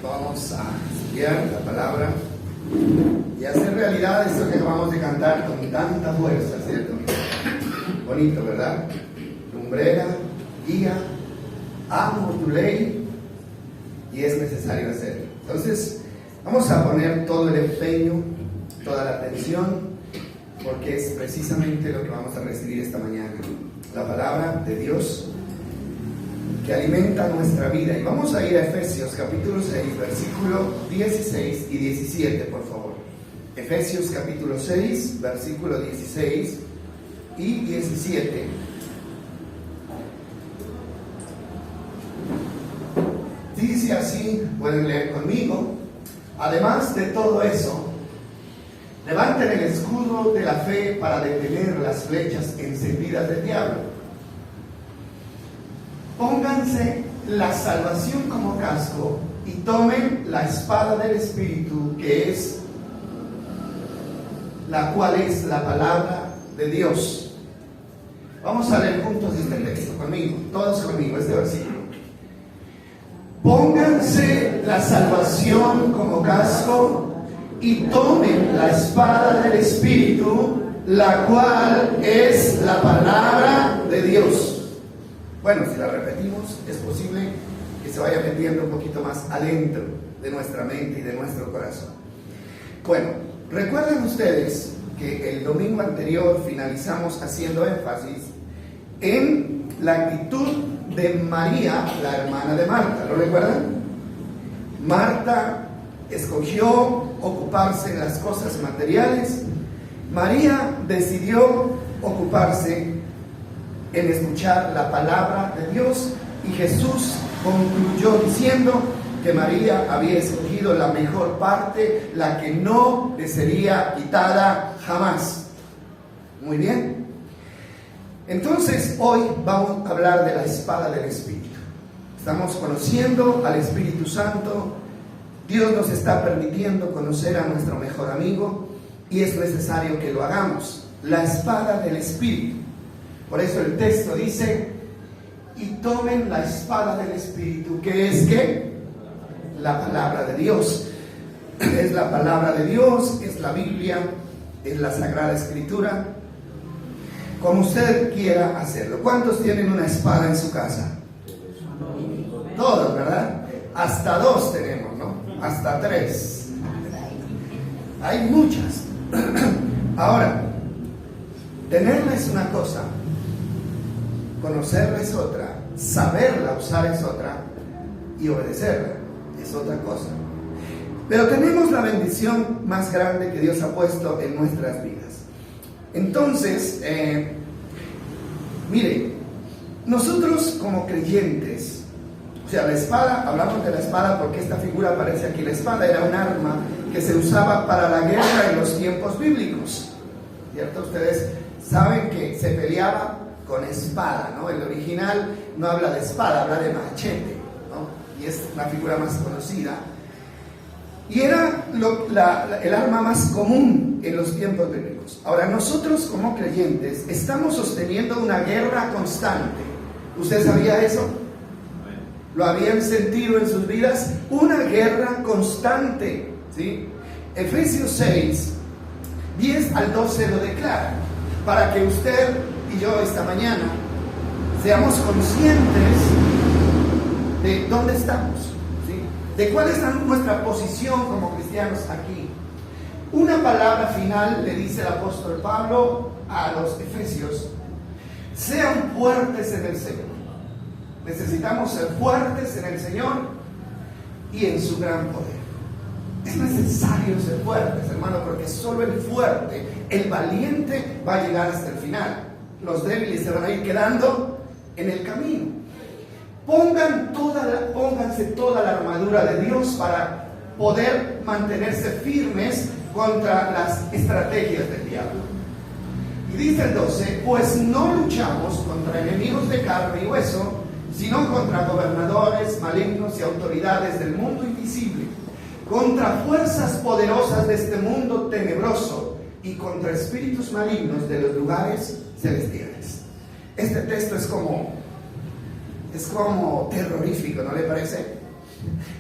vamos a estudiar la palabra y hacer realidad esto que acabamos de cantar con tanta fuerza, ¿cierto? Bonito, ¿verdad? Lumbrera, guía, amo tu ley, y es necesario hacerlo. Entonces, vamos a poner todo el empeño, toda la atención, porque es precisamente lo que vamos a recibir esta mañana. La palabra de Dios que alimenta nuestra vida. Y vamos a ir a Efesios capítulo 6, versículo 16 y 17, por favor. Efesios capítulo 6, versículo 16 y 17. Dice así, pueden leer conmigo: además de todo eso, levanten el escudo de la fe para detener las flechas encendidas del diablo. Pónganse la salvación como casco y tomen la espada del Espíritu, que es la cual es la palabra de Dios. Vamos a leer juntos este texto conmigo, todos conmigo, este versículo. Pónganse la salvación como casco y tomen la espada del Espíritu, la cual es la palabra de Dios. Bueno, si la repetimos, es posible que se vaya metiendo un poquito más adentro de nuestra mente y de nuestro corazón. Bueno, recuerden ustedes que el domingo anterior finalizamos haciendo énfasis en la actitud de María, la hermana de Marta. ¿Lo recuerdan? Marta escogió ocuparse en las cosas materiales. María decidió ocuparse en escuchar la palabra de Dios, y Jesús concluyó diciendo que María había escogido la mejor parte, la que no le sería quitada jamás. Muy bien. Entonces hoy vamos a hablar de la espada del Espíritu. Estamos conociendo al Espíritu Santo. Dios nos está permitiendo conocer a nuestro mejor amigo y es necesario que lo hagamos. La espada del Espíritu. Por eso el texto dice: y tomen la espada del Espíritu, que es ¿qué? La palabra de Dios. Es la palabra de Dios, es la Biblia, es la Sagrada Escritura, como usted quiera hacerlo. ¿Cuántos tienen una espada en su casa? Todos, ¿verdad? Hasta 2 tenemos, ¿no? Hasta 3. Hay muchas. Ahora, tenerla es una cosa, conocerla es otra, saberla usar es otra, y obedecerla es otra cosa. Pero tenemos la bendición más grande que Dios ha puesto en nuestras vidas. Entonces, mire, nosotros como creyentes, o sea, la espada, hablamos de la espada porque esta figura aparece aquí. La espada era un arma que se usaba para la guerra en los tiempos bíblicos, ¿cierto? Ustedes saben que se peleaba con espada, ¿no? El original no habla de espada, habla de machete, ¿no? Y es la figura más conocida. Y era el arma más común en los tiempos bíblicos. Ahora, nosotros como creyentes estamos sosteniendo una guerra constante. ¿Usted sabía eso? ¿Lo habían sentido en sus vidas? Una guerra constante, ¿sí? Efesios 6, 10 al 12 lo declara, para que usted y yo esta mañana seamos conscientes de dónde estamos, ¿sí? De cuál es nuestra posición como cristianos aquí. Una palabra final le dice el apóstol Pablo a los efesios: sean fuertes en el Señor. Necesitamos ser fuertes en el Señor y en su gran poder. Es necesario ser fuertes, hermano, porque solo el fuerte, el valiente, va a llegar hasta el final. Los débiles se van a ir quedando en el camino. Pónganse toda la armadura de Dios para poder mantenerse firmes contra las estrategias del diablo. Y dice el 12: pues no luchamos contra enemigos de carne y hueso, sino contra gobernadores malignos y autoridades del mundo invisible, contra fuerzas poderosas de este mundo tenebroso y contra espíritus malignos de los lugares celestiales. Este texto es como terrorífico, ¿no le parece?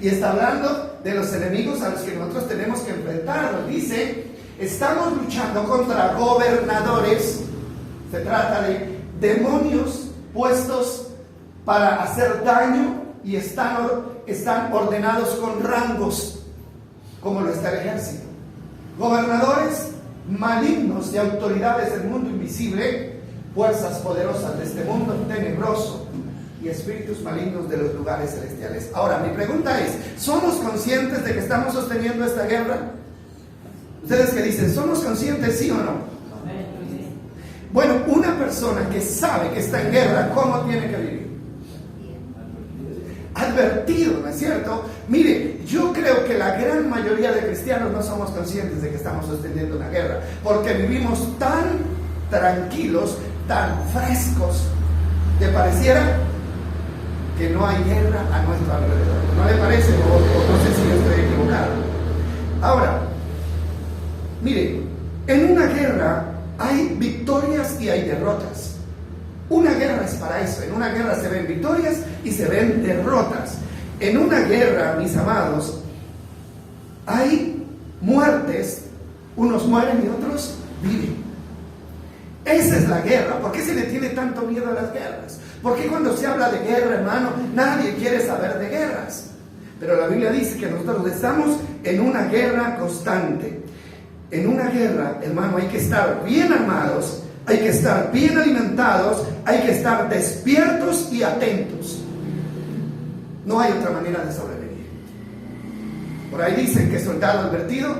Y está hablando de los enemigos a los que nosotros tenemos que enfrentarnos. Dice, estamos luchando contra gobernadores. Se trata de demonios puestos para hacer daño y están ordenados con rangos, como lo está el ejército. Gobernadores malignos de autoridades del mundo invisible, fuerzas poderosas de este mundo tenebroso y espíritus malignos de los lugares celestiales. Ahora, mi pregunta es, ¿somos conscientes de que estamos sosteniendo esta guerra? ¿Ustedes qué dicen? ¿Somos conscientes, sí o no? Bueno, una persona que sabe que está en guerra, ¿cómo tiene que vivir? Advertido, ¿no es cierto? Mire, yo creo que la gran mayoría de cristianos no somos conscientes de que estamos sosteniendo una guerra, porque vivimos tan tranquilos, tan frescos, que pareciera que no hay guerra a nuestro alrededor. ¿No le parece? O no sé si yo estoy equivocado. Ahora, mire, en una guerra hay victorias y hay derrotas. Una guerra es para eso. En una guerra se ven victorias y se ven derrotas. En una guerra, mis amados, hay muertes. Unos mueren y otros viven. Esa es la guerra. ¿Por qué se le tiene tanto miedo a las guerras? ¿Por qué cuando se habla de guerra, hermano, nadie quiere saber de guerras? Pero la Biblia dice que nosotros estamos en una guerra constante. En una guerra, hermano, hay que estar bien armados, hay que estar bien alimentados, hay que estar despiertos y atentos. No hay otra manera de sobrevivir. Por ahí dicen que soldado advertido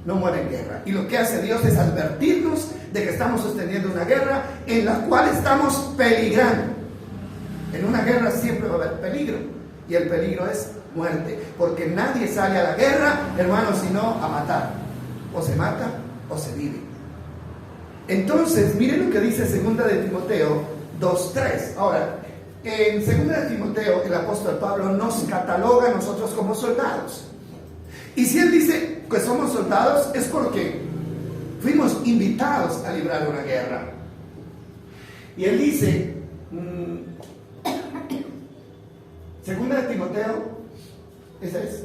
no muere en guerra. Y lo que hace Dios es advertirnos de que estamos sosteniendo una guerra en la cual estamos peligrando. En una guerra siempre va a haber peligro. Y el peligro es muerte. Porque nadie sale a la guerra, hermano, sino a matar. O se mata o se vive. Entonces, miren lo que dice 2 de Timoteo 2:3. Ahora, en 2 de Timoteo, el apóstol Pablo nos cataloga a nosotros como soldados. Y si él dice que somos soldados, es porque fuimos invitados a librar una guerra. Y él dice, 2 de Timoteo, esa es.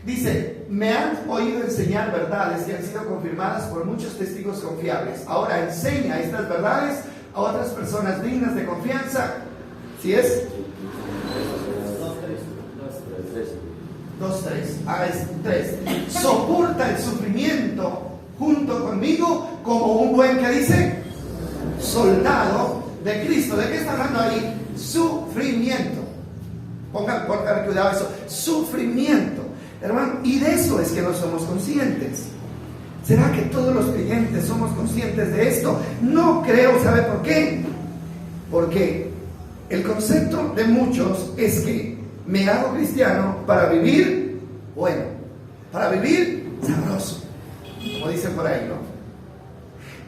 Dice, me han oído enseñar verdades que han sido confirmadas por muchos testigos confiables. Ahora enseña estas verdades a otras personas dignas de confianza. ¿Sí es? 2:3. Ah, es 3. Soporta el sufrimiento junto conmigo como un buen, ¿qué dice? Soldado de Cristo. ¿De qué está hablando ahí? Sufrimiento. Pongan cuidado a eso. Sufrimiento. Hermano, y de eso es que no somos conscientes. ¿Será que todos los creyentes somos conscientes de esto? No creo. ¿Sabe por qué? Porque el concepto de muchos es que me hago cristiano para vivir bueno, para vivir sabroso, como dicen por ahí, ¿no?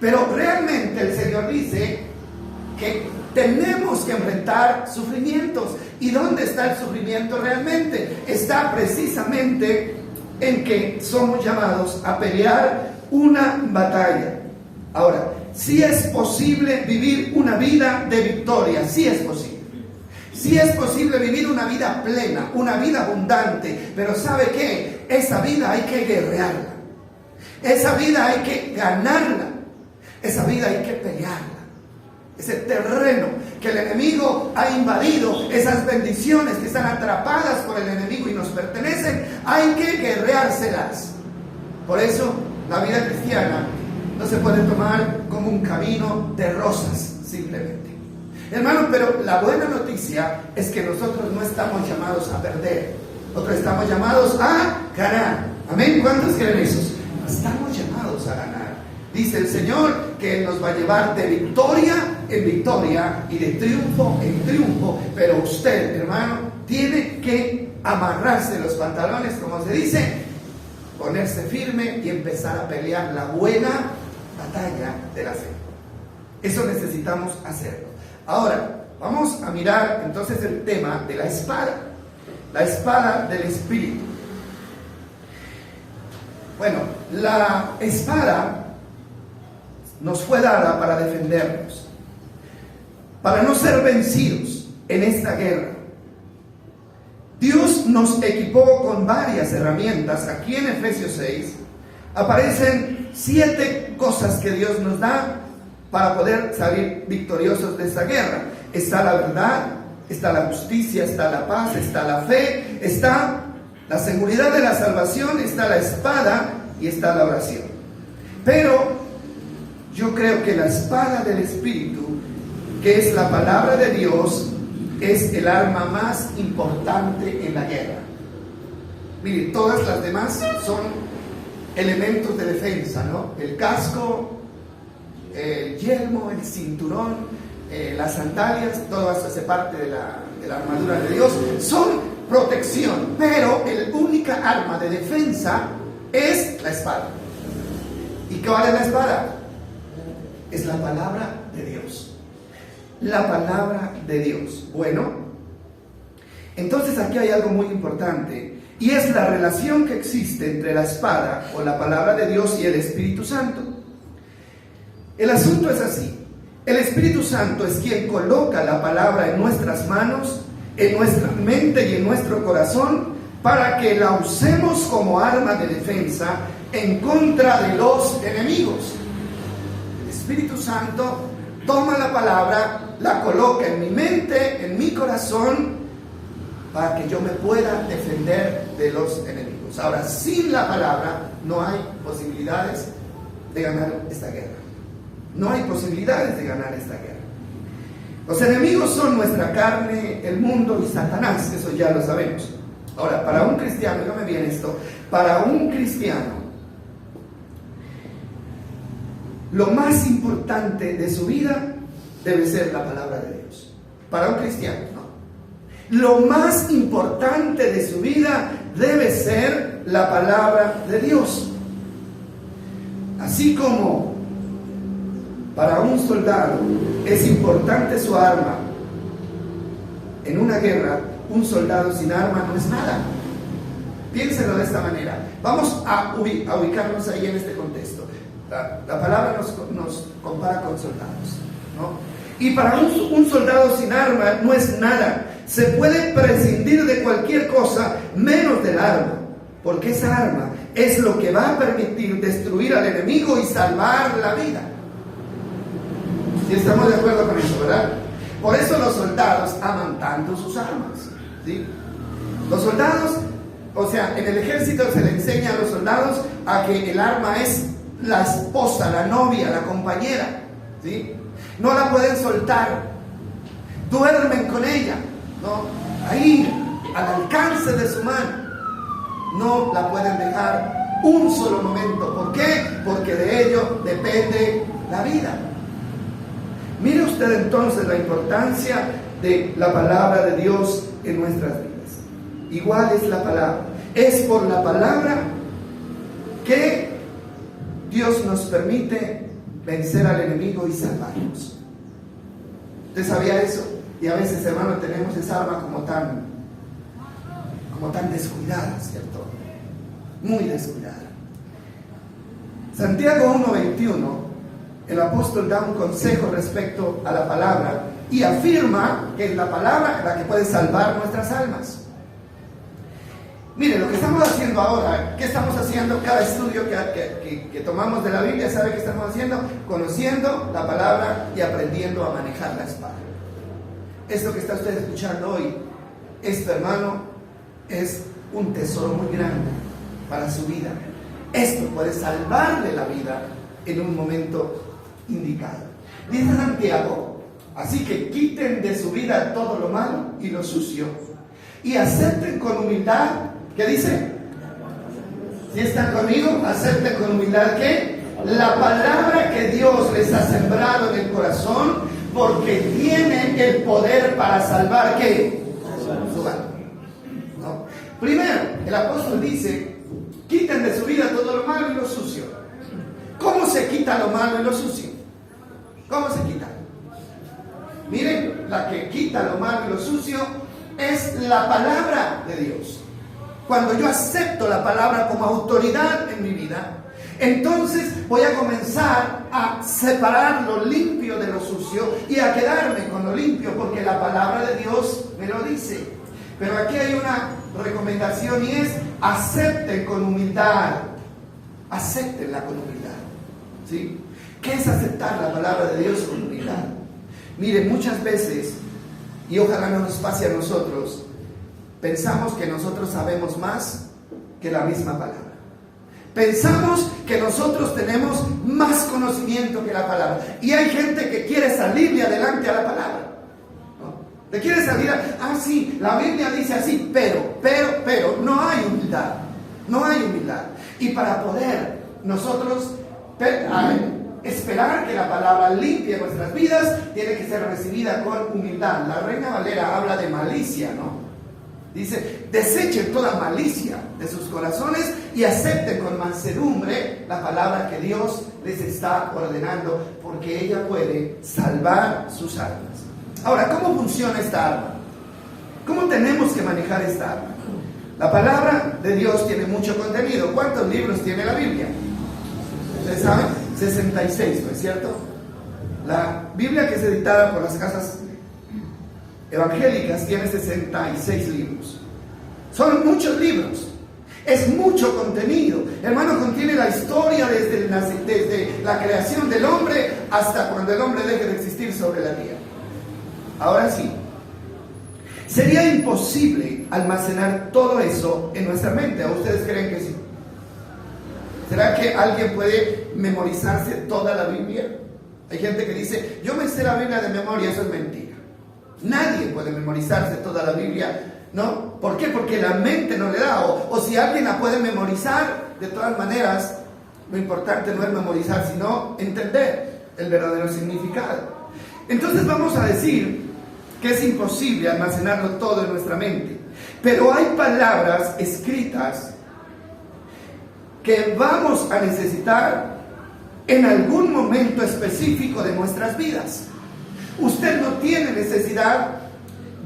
Pero realmente el Señor dice que tenemos que enfrentar sufrimientos. ¿Y dónde está el sufrimiento realmente? Está precisamente en que somos llamados a pelear una batalla. Ahora, sí es posible vivir una vida de victoria, sí es posible. Sí es posible vivir una vida plena, una vida abundante, pero ¿sabe qué? Esa vida hay que guerrearla. Esa vida hay que ganarla. Esa vida hay que pelearla. Ese terreno que el enemigo ha invadido, esas bendiciones que están atrapadas por el enemigo y nos pertenecen, hay que guerreárselas. Por eso la vida cristiana no se puede tomar como un camino de rosas simplemente. Hermano, pero la buena noticia es que nosotros no estamos llamados a perder, nosotros estamos llamados a ganar. Amén. ¿Cuántos creen eso? Estamos llamados a ganar. Dice el Señor que Él nos va a llevar de victoria en victoria y de triunfo en triunfo. Pero usted, hermano, tiene que amarrarse los pantalones, como se dice, ponerse firme y empezar a pelear la buena batalla de la fe. Eso necesitamos hacerlo. Ahora, vamos a mirar entonces el tema de la espada del Espíritu. Bueno, la espada nos fue dada para defendernos, para no ser vencidos en esta guerra. Dios nos equipó con varias herramientas. Aquí en Efesios 6 aparecen 7 cosas que Dios nos da para poder salir victoriosos de esta guerra. Está la verdad, está la justicia, está la paz, está la fe, está la seguridad de la salvación, está la espada y está la oración. Pero yo creo que la espada del Espíritu, que es la palabra de Dios, es el arma más importante en la guerra. Mire, todas las demás son elementos de defensa, ¿no? El casco, el yelmo, el cinturón, las sandalias, todo eso hace parte de la armadura de Dios. Son protección, pero la única arma de defensa es la espada. ¿Y cuál es la espada? Es la palabra de Dios. La palabra de Dios. Bueno, entonces aquí hay algo muy importante, y es la relación que existe entre la espada o la palabra de Dios y el Espíritu Santo. El asunto es así: el Espíritu Santo es quien coloca la palabra en nuestras manos, en nuestra mente y en nuestro corazón, para que la usemos como arma de defensa en contra de los enemigos. El Espíritu Santo toma la palabra, la coloca en mi mente, en mi corazón, para que yo me pueda defender de los enemigos. Ahora, sin la palabra no hay posibilidades de ganar esta guerra. No hay posibilidades de ganar esta guerra. Los enemigos son nuestra carne, el mundo y Satanás. Eso ya lo sabemos. Ahora, para un cristiano, dígame bien esto, para un cristiano, lo más importante de su vida debe ser la palabra de Dios. Para un cristiano, ¿no? Lo más importante de su vida debe ser la palabra de Dios. Así como para un soldado es importante su arma, en una guerra, un soldado sin arma no es nada. Piénselo de esta manera. Vamos a ubicarnos ahí en este contexto. La palabra nos compara con soldados, ¿no? Y para un soldado sin arma no es nada. Se puede prescindir de cualquier cosa menos del arma, porque esa arma es lo que va a permitir destruir al enemigo y salvar la vida. ¿Sí estamos de acuerdo con eso, verdad? Por eso los soldados aman tanto sus armas, ¿sí? Los soldados, o sea, en el ejército se le enseña a los soldados a que el arma es la esposa, la novia, la compañera, ¿sí? No la pueden soltar, duermen con ella, ¿no? Ahí, al alcance de su mano, no la pueden dejar un solo momento. ¿Por qué? Porque de ello depende la vida. Mire usted entonces la importancia de la palabra de Dios en nuestras vidas. Igual es la palabra. Es por la palabra que Dios nos permite vencer al enemigo y salvarnos. ¿Usted sabía eso? Y a veces, hermano, tenemos esa arma como tan descuidada, ¿cierto? Muy descuidada. Santiago 1:21, el apóstol da un consejo respecto a la palabra y afirma que es la palabra la que puede salvar nuestras almas. Mire, lo que estamos haciendo ahora, ¿qué estamos haciendo? Cada estudio que tomamos de la Biblia, ¿sabe qué estamos haciendo? Conociendo la palabra y aprendiendo a manejar la espada. Esto que está usted escuchando hoy, esto, hermano, es un tesoro muy grande para su vida. Esto puede salvarle la vida en un momento indicado. Dice Santiago: así que quiten de su vida todo lo malo y lo sucio y acepten con humildad. ¿Qué dice? Si están conmigo, acepten con humildad ¿qué? La palabra que Dios les ha sembrado en el corazón, porque tiene el poder para salvar ¿qué? Su alma. ¿No? Primero, el apóstol dice: quiten de su vida todo lo malo y lo sucio. ¿Cómo se quita lo malo y lo sucio? ¿Cómo se quita? Miren, la que quita lo malo y lo sucio es la palabra de Dios. Cuando yo acepto la palabra como autoridad en mi vida, entonces voy a comenzar a separar lo limpio de lo sucio y a quedarme con lo limpio, porque la palabra de Dios me lo dice. Pero aquí hay una recomendación y es: acepten con humildad. Acéptenla con humildad. ¿Sí? ¿Qué es aceptar la palabra de Dios con humildad? Miren, muchas veces, y ojalá no nos pase a nosotros, pensamos que nosotros sabemos más que la misma palabra. Pensamos que nosotros tenemos más conocimiento que la palabra. Y hay gente que quiere salirle adelante a la palabra, ¿no? Le quiere salir sí, la Biblia dice así, pero, no hay humildad. No hay humildad. Y para poder nosotros esperar que la palabra limpie nuestras vidas, tiene que ser recibida con humildad. La Reina Valera habla de malicia, ¿no? Dice: desechen toda malicia de sus corazones y acepten con mansedumbre la palabra que Dios les está ordenando, porque ella puede salvar sus almas. Ahora, ¿cómo funciona esta arma? ¿Cómo tenemos que manejar esta arma? La palabra de Dios tiene mucho contenido. ¿Cuántos libros tiene la Biblia? ¿Ustedes saben? 66, ¿no es cierto? La Biblia, que es editada por las casas evangélicas, tiene 66 libros. Son muchos libros, es mucho contenido. Hermano, contiene la historia desde la creación del hombre hasta cuando el hombre deje de existir sobre la tierra. Ahora sí, sería imposible almacenar todo eso en nuestra mente. ¿O ustedes creen que sí? ¿Será que alguien puede memorizarse toda la Biblia? Hay gente que dice: yo me sé la Biblia de memoria. Eso es mentira. Nadie puede memorizarse toda la Biblia, ¿no? ¿Por qué? Porque la mente no le da. O si alguien la puede memorizar, de todas maneras, lo importante no es memorizar, sino entender el verdadero significado. Entonces vamos a decir que es imposible almacenarlo todo en nuestra mente. Pero hay palabras escritas que vamos a necesitar en algún momento específico de nuestras vidas. Usted no tiene necesidad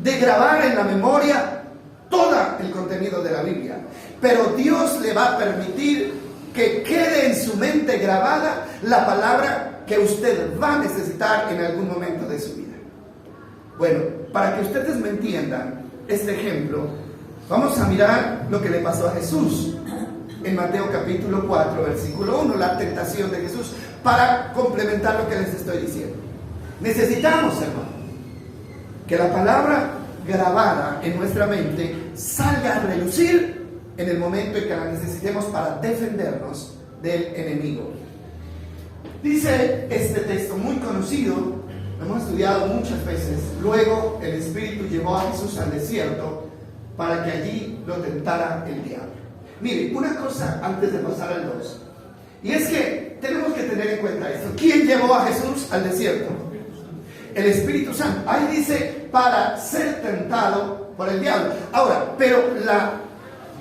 de grabar en la memoria todo el contenido de la Biblia, pero Dios le va a permitir que quede en su mente grabada la palabra que usted va a necesitar en algún momento de su vida. Bueno, para que ustedes me entiendan este ejemplo, vamos a mirar lo que le pasó a Jesús en Mateo capítulo 4, versículo 1, la tentación de Jesús, para complementar lo que les estoy diciendo. Necesitamos, hermano, que la palabra grabada en nuestra mente salga a relucir en el momento en que la necesitemos para defendernos del enemigo. Dice este texto muy conocido, lo hemos estudiado muchas veces: luego el Espíritu llevó a Jesús al desierto para que allí lo tentara el diablo. Mire, una cosa antes de pasar al 2, y es que tenemos que tener en cuenta esto. ¿Quién llevó a Jesús al desierto? El Espíritu Santo. Ahí dice: para ser tentado por el diablo. Ahora, pero la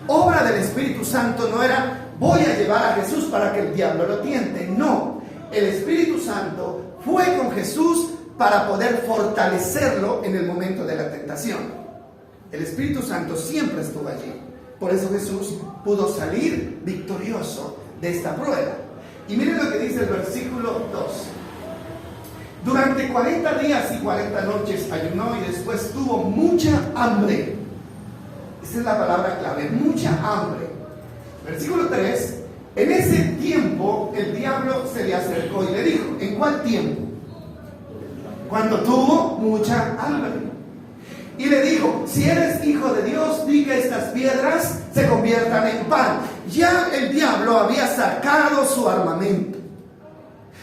obra del Espíritu Santo no era: voy a llevar a Jesús para que el diablo lo tiente. No, el Espíritu Santo fue con Jesús para poder fortalecerlo en el momento de la tentación. El Espíritu Santo siempre estuvo allí. Por eso Jesús pudo salir victorioso de esta prueba. Y miren lo que dice el versículo 2. Durante 40 días y 40 noches ayunó y después tuvo mucha hambre. Esa es la palabra clave: mucha hambre. Versículo 3. En ese tiempo el diablo se le acercó y le dijo: ¿en cuál tiempo? Cuando tuvo mucha hambre. Y le dijo: si eres hijo de Dios, di que estas piedras se conviertan en pan. Ya el diablo había sacado su armamento.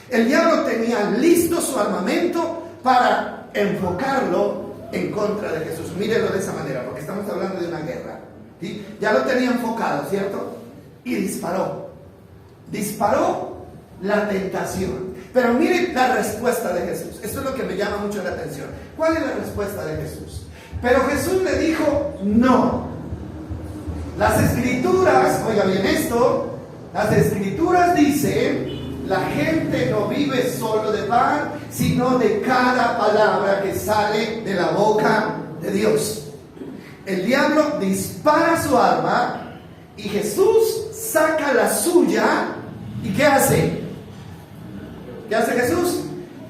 El diablo tenía listo su armamento para enfocarlo en contra de Jesús. Mírenlo de esa manera, porque estamos hablando de una guerra, ¿sí? Ya lo tenía enfocado, ¿cierto? Y disparó la tentación. Pero miren la respuesta de Jesús. Esto es lo que me llama mucho la atención. ¿Cuál es la respuesta de Jesús? Pero Jesús le dijo: no. Las escrituras, oiga bien esto, las escrituras dicen: la gente no vive solo de pan, sino de cada palabra que sale de la boca de Dios. El diablo dispara su arma y Jesús saca la suya. ¿Y qué hace? ¿Qué hace Jesús?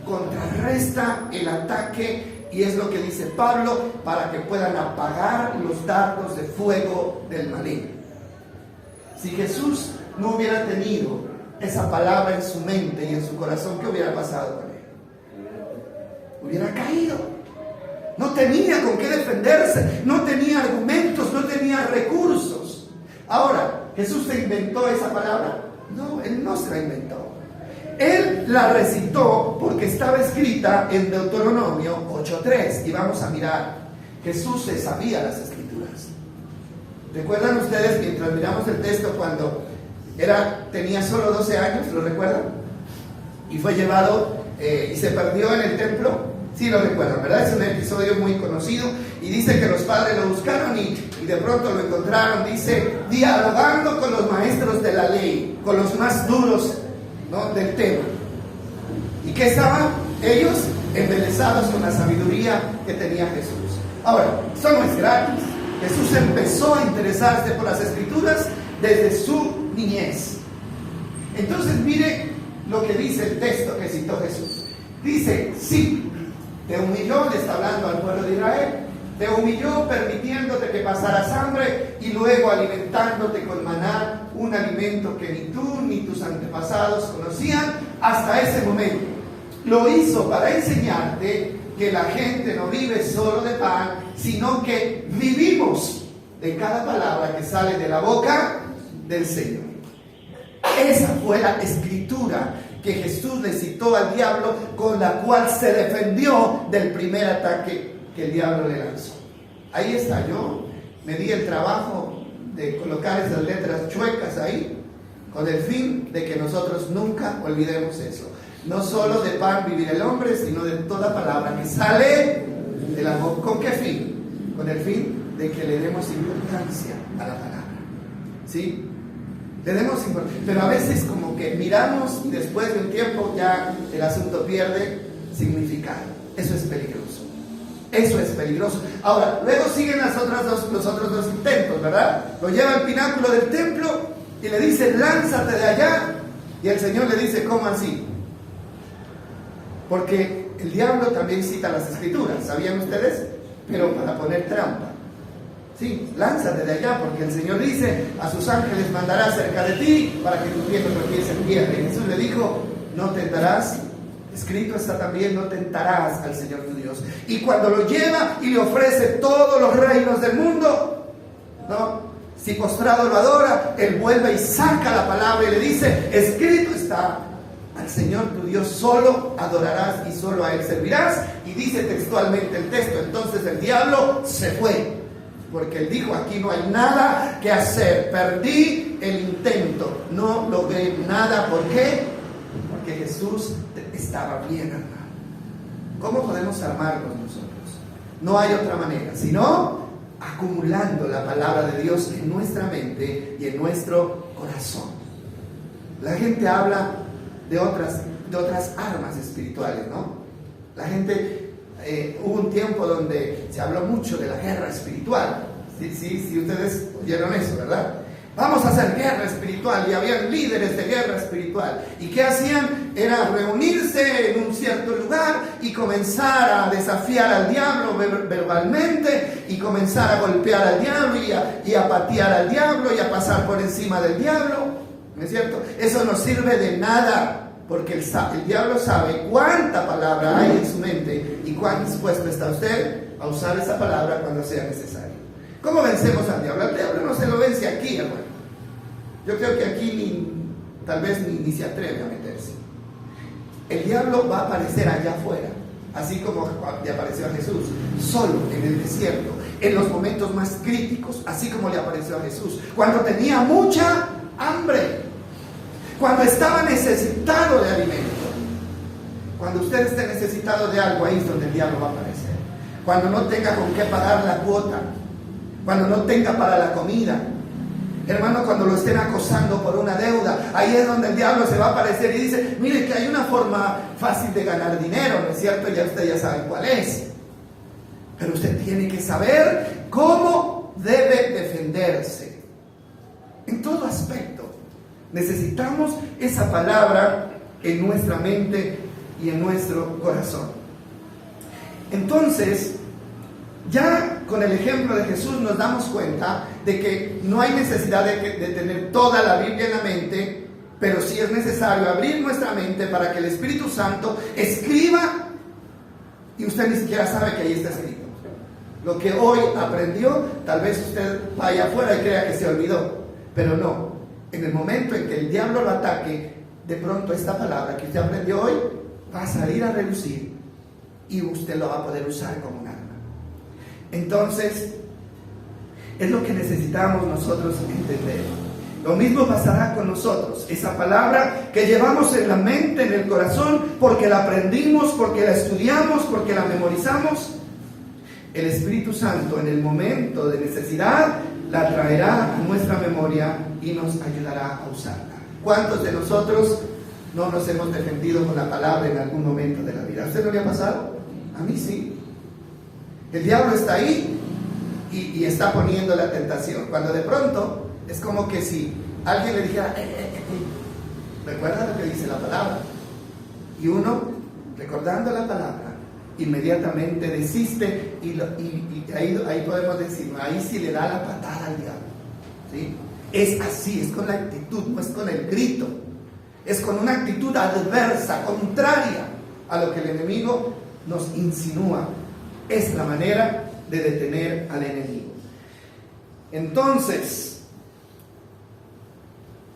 Contrarresta el ataque Y es lo que dice Pablo, para que puedan apagar los dardos de fuego del maligno. Si Jesús no hubiera tenido esa palabra en su mente y en su corazón, ¿qué hubiera pasado con él? Hubiera caído. No tenía con qué defenderse, no tenía argumentos, no tenía recursos. Ahora, ¿Jesús se inventó esa palabra? No, Él no se la inventó. Él la recitó porque estaba escrita en Deuteronomio 8:3. Y vamos a mirar, Jesús se sabía las escrituras. ¿Recuerdan ustedes mientras miramos el texto cuando tenía solo 12 años? ¿Lo recuerdan? Y fue llevado y se perdió en el templo. Sí lo recuerdan, ¿verdad? Es un episodio muy conocido. Y dice que los padres lo buscaron y de pronto lo encontraron, dice, dialogando con los maestros de la ley, con los más duros, ¿no?, del tema. ¿Y qué estaban? Ellos embelesados con la sabiduría que tenía Jesús. Ahora, eso no es gratis. Jesús empezó a interesarse por las escrituras desde su niñez. Entonces mire lo que dice el texto que citó Jesús. Dice, sí, te humilló, le está hablando al pueblo de Israel, te humilló permitiéndote que pasaras hambre y luego alimentándote con maná, un alimento que ni tú ni tus antepasados conocían hasta ese momento. Lo hizo para enseñarte que la gente no vive solo de pan, sino que vivimos de cada palabra que sale de la boca del Señor. Esa fue la escritura que Jesús le citó al diablo, con la cual se defendió del primer ataque que el diablo le lanzó. Ahí está, yo me di el trabajo de colocar esas letras chuecas ahí, con el fin de que nosotros nunca olvidemos eso. No solo de pan vivir el hombre, sino de toda palabra que sale de la boca. ¿Con qué fin? Con el fin de que le demos importancia a la palabra. ¿Sí? Le demos importancia. Pero a veces como que miramos y después de un tiempo ya el asunto pierde significado. Eso es peligroso. Eso es peligroso. Ahora, luego siguen los otros dos intentos, ¿verdad? Lo lleva al pináculo del templo y le dice, lánzate de allá. Y el Señor le dice, ¿cómo así? Porque el diablo también cita las escrituras, ¿sabían ustedes? Pero para poner trampa. Sí, lánzate de allá, porque el Señor dice, a sus ángeles mandará cerca de ti para que tu pie no tropiece en piedra. Y Jesús le dijo, no tentarás, escrito está también, no tentarás al Señor tu Dios. Y cuando lo lleva y le ofrece todos los reinos del mundo, ¿no?, si postrado lo adora, él vuelve y saca la palabra y le dice, escrito está, al Señor tu Dios solo adorarás y solo a Él servirás. Y dice textualmente el texto, entonces el diablo se fue, porque él dijo, aquí no hay nada que hacer, perdí el intento, no logré nada. ¿Por qué? Porque Jesús estaba bien armado. ¿Cómo podemos armarnos nosotros? No hay otra manera, sino acumulando la palabra de Dios en nuestra mente y en nuestro corazón. La gente habla de otras armas espirituales, ¿no? La gente, hubo un tiempo donde se habló mucho de la guerra espiritual. Sí, ustedes oyeron eso, ¿verdad? Vamos a hacer guerra espiritual, y había líderes de guerra espiritual. ¿Y qué hacían? Era reunirse en un cierto lugar y comenzar a desafiar al diablo verbalmente, y comenzar a golpear al diablo y a patear al diablo y a pasar por encima del diablo. ¿No es cierto? Eso no sirve de nada, porque el diablo sabe cuánta palabra hay en su mente y cuán dispuesto está usted a usar esa palabra cuando sea necesario. ¿Cómo vencemos al diablo? Al diablo no se lo vence aquí, hermano. Yo creo que aquí tal vez ni se atreve a meterse. El diablo va a aparecer allá afuera, así como le apareció a Jesús, solo en el desierto, en los momentos más críticos, así como le apareció a Jesús, cuando tenía mucha hambre, cuando estaba necesitado de alimento. Cuando usted esté necesitado de algo, ahí es donde el diablo va a aparecer. Cuando no tenga con qué pagar la cuota, cuando no tenga para la comida, hermano, cuando lo estén acosando por una deuda, ahí es donde el diablo se va a aparecer y dice, mire que hay una forma fácil de ganar dinero, ¿no es cierto? Ya usted ya sabe cuál es. Pero usted tiene que saber cómo debe defenderse en todo aspecto. Necesitamos esa palabra en nuestra mente y en nuestro corazón. Entonces, ya con el ejemplo de Jesús nos damos cuenta de que no hay necesidad de tener toda la Biblia en la mente, pero sí es necesario abrir nuestra mente para que el Espíritu Santo escriba y usted ni siquiera sabe que ahí está escrito. Lo que hoy aprendió, tal vez usted vaya afuera y crea que se olvidó, pero no. En el momento en que el diablo lo ataque, de pronto esta palabra que usted aprendió hoy va a salir a relucir y usted lo va a poder usar como un arma. Entonces, es lo que necesitamos nosotros entender. Lo mismo pasará con nosotros. Esa palabra que llevamos en la mente, en el corazón, porque la aprendimos, porque la estudiamos, porque la memorizamos, el Espíritu Santo en el momento de necesidad la traerá a nuestra memoria y nos ayudará a usarla. ¿Cuántos de nosotros no nos hemos defendido con la palabra en algún momento de la vida? ¿A usted no le ha pasado? A mí sí. El diablo está ahí y está poniendo la tentación. Cuando de pronto es como que si alguien le dijera, recuerda lo que dice la palabra. Y uno, recordando la palabra, inmediatamente desiste y ahí podemos decir, ahí sí le da la patada al diablo, ¿sí? Es así, es con la actitud, no es con el grito, es con una actitud adversa, contraria a lo que el enemigo nos insinúa. Es la manera de detener al enemigo. Entonces,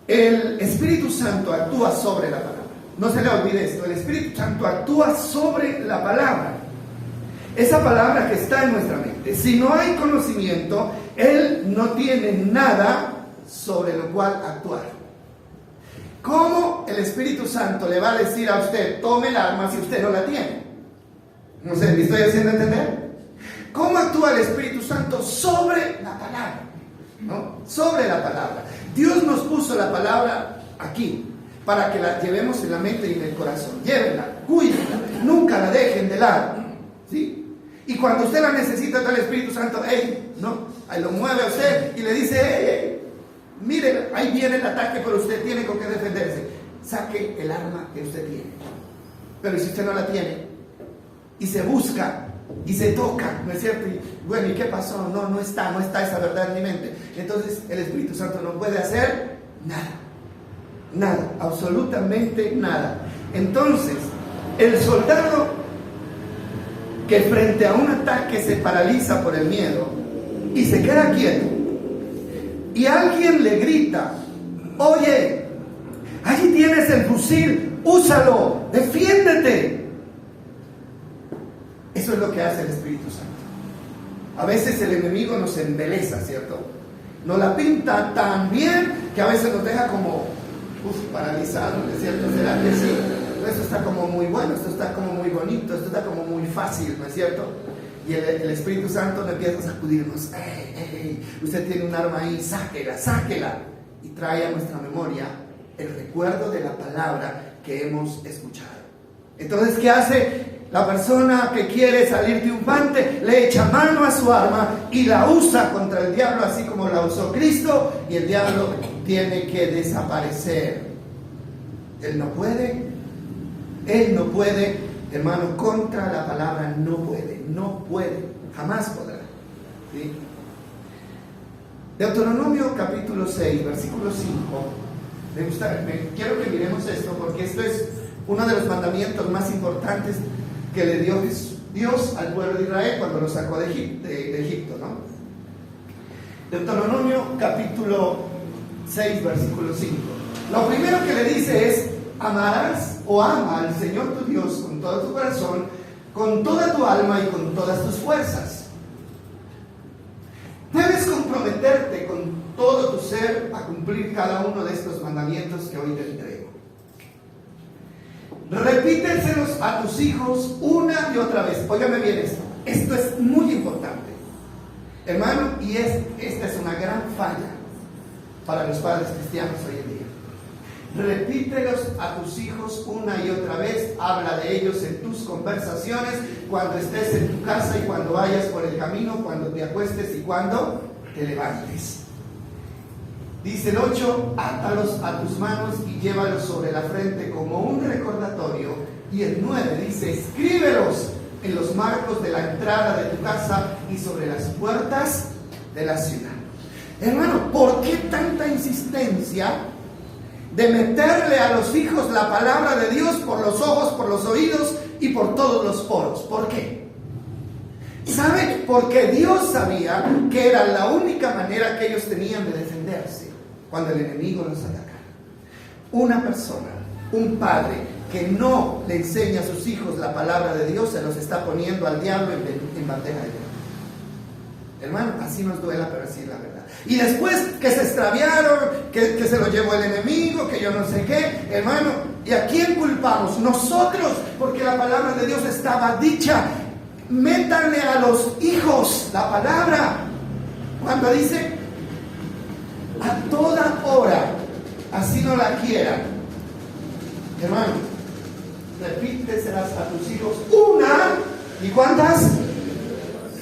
el Espíritu Santo actúa sobre la palabra. No se le olvide esto, el Espíritu Santo actúa sobre la palabra. Esa palabra que está en nuestra mente. Si no hay conocimiento, Él no tiene nada sobre lo cual actuar. ¿Cómo el Espíritu Santo le va a decir a usted, tome el arma si usted no la tiene? No sé, ¿me estoy haciendo entender? ¿Cómo actúa el Espíritu Santo sobre la palabra? ¿No? Sobre la palabra. Dios nos puso la palabra aquí para que la llevemos en la mente y en el corazón. Llévenla, cuídenla, nunca la dejen de lado, ¿sí? Y cuando usted la necesita, está el Espíritu Santo, ahí lo mueve a usted y le dice, mire, ahí viene el ataque, pero usted tiene con qué defenderse. Saque el arma que usted tiene. Pero si usted no la tiene, y se busca, y se toca, ¿no es cierto? Y bueno, ¿y qué pasó? No está esa verdad en mi mente. Entonces el Espíritu Santo no puede hacer nada, absolutamente nada. Entonces, el soldado que frente a un ataque se paraliza por el miedo y se queda quieto, y alguien le grita, oye, allí tienes el fusil, úsalo, defiéndete. Eso es lo que hace el Espíritu Santo. A veces el enemigo nos embeleza, ¿cierto? Nos la pinta tan bien que a veces nos deja como paralizados, ¿no es cierto? ¿Será que sí? Esto está como muy bueno, esto está como muy bonito, esto está como muy fácil, ¿no es cierto? Y el Espíritu Santo nos empieza a sacudirnos. Usted tiene un arma ahí, sáquela. Y trae a nuestra memoria el recuerdo de la palabra que hemos escuchado. Entonces, ¿qué hace? La persona que quiere salir triunfante le echa mano a su arma y la usa contra el diablo, así como la usó Cristo, y el diablo tiene que desaparecer. Él no puede, hermano, contra la palabra no puede, jamás podrá, ¿sí? Deuteronomio capítulo 6, versículo 5. Quiero que miremos esto, porque esto es uno de los mandamientos más importantes que le dio Dios al pueblo de Israel cuando lo sacó de Egipto, ¿no? Deuteronomio capítulo 6, versículo 5. Lo primero que le dice es, amarás o ama al Señor tu Dios con todo tu corazón, con toda tu alma y con todas tus fuerzas. Debes comprometerte con todo tu ser a cumplir cada uno de estos mandamientos que hoy te entrego. Repíteselos a tus hijos una y otra vez. Óigame bien esto. Esto es muy importante, hermano, y esta es una gran falla para los padres cristianos hoy en día. Repítelos a tus hijos una y otra vez. Habla de ellos en tus conversaciones, cuando estés en tu casa y cuando vayas por el camino, cuando te acuestes y cuando te levantes. Dice el 8, átalos a tus manos y llévalos sobre la frente como un recordatorio. Y el 9 dice, escríbelos en los marcos de la entrada de tu casa y sobre las puertas de la ciudad. Hermano, ¿por qué tanta insistencia de meterle a los hijos la palabra de Dios por los ojos, por los oídos y por todos los poros? ¿Por qué? ¿Sabe? Porque Dios sabía que era la única manera que ellos tenían de defenderse cuando el enemigo los atacara. Una persona, un padre que no le enseña a sus hijos la palabra de Dios, se los está poniendo al diablo en bandeja de oro. Hermano, así nos duela, pero así es la verdad. Y después que se extraviaron, que se lo llevó el enemigo, que yo no sé qué, hermano, ¿y a quién culpamos? Nosotros, porque la palabra de Dios estaba dicha. Métanle a los hijos la palabra. Cuando dice a toda hora, así no la quieran. Hermano, repíteselas a tus hijos una, ¿y cuántas?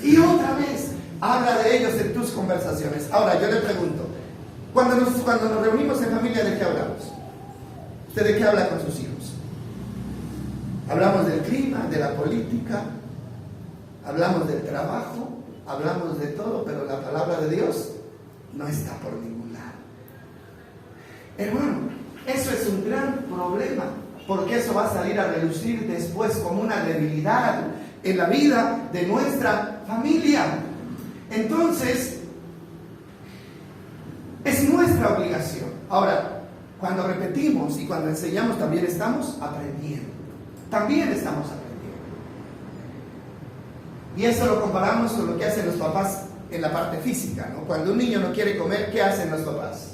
Y otra vez. Habla de ellos en tus conversaciones. Ahora, yo le pregunto, cuando nos reunimos en familia, ¿de qué hablamos? ¿Usted de qué habla con sus hijos? Hablamos del clima, de la política, hablamos del trabajo, hablamos de todo, pero la palabra de Dios no está por ningún lado. Hermano, eso es un gran problema, porque eso va a salir a relucir después como una debilidad en la vida de nuestra familia. Entonces, es nuestra obligación. Ahora, cuando repetimos y cuando enseñamos, también estamos aprendiendo. También estamos aprendiendo. Y eso lo comparamos con lo que hacen los papás en la parte física, ¿no? Cuando un niño no quiere comer, ¿qué hacen los papás?